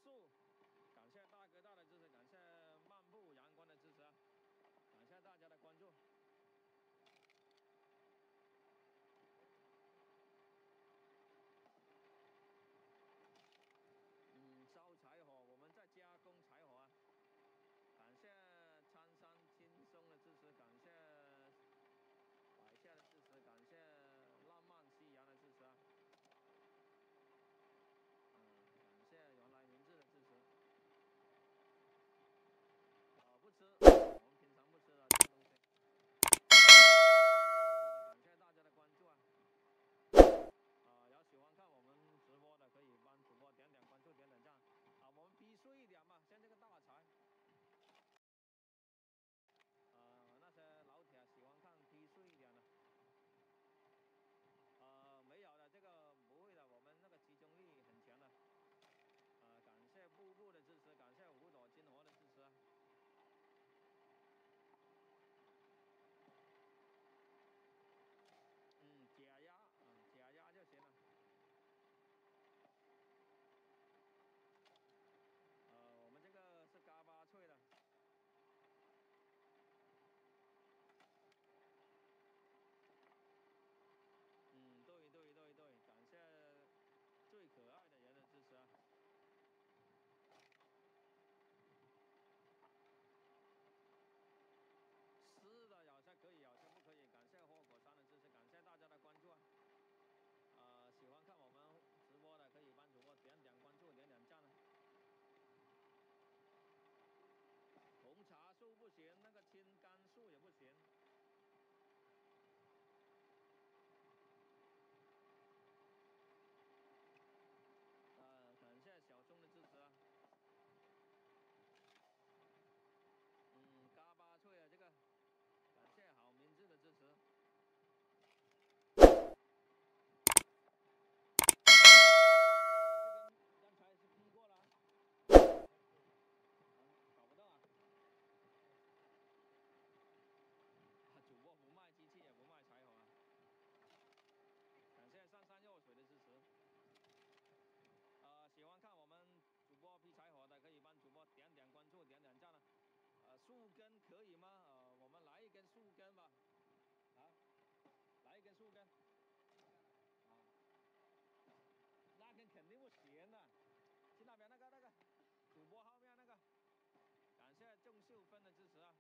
树，感谢大哥大的支持，感谢漫步阳光的支持啊，感谢大家的关注。烧柴火，我们在加工柴火啊。感谢苍山轻松的支持，感谢百夏的支持，感谢浪漫夕阳的支持啊。感谢原来明智的支持。不吃，我们平常不吃的这个东西。感谢大家的关注啊。要喜欢看我们直播的，可以帮主播点点关注，点点赞。我们批碎一点嘛，像这个大柴。那些老铁喜欢看批碎一点的。没有的，这个不会的，我们那个集中力很强的。感谢步步的支持，感谢五朵金河的支持啊。解压就行了。我们这个是嘎巴脆的。对，感谢最可爱的人的支持啊。是的，有些可以，有些不可以。感谢花果山的支持，感谢大家的关注啊。喜欢看我们直播的，可以帮主播点点关注，点点赞啊。红茶树不行，那个青甘树也不行。感谢小钟的支持啊。嘎巴脆啊，这个感谢好明智的支持。刚才是批过了。搞不动啊。主播不卖机器，也不卖柴火啊。感谢上山药水的支持。喜欢看我们主播劈柴火的，可以帮主播点点关注，点点赞啊。树根可以吗？我们来一根树根吧。来一根树根。那根肯定不行的。去那边那个主播后面那个，感谢郑秀芬的支持啊。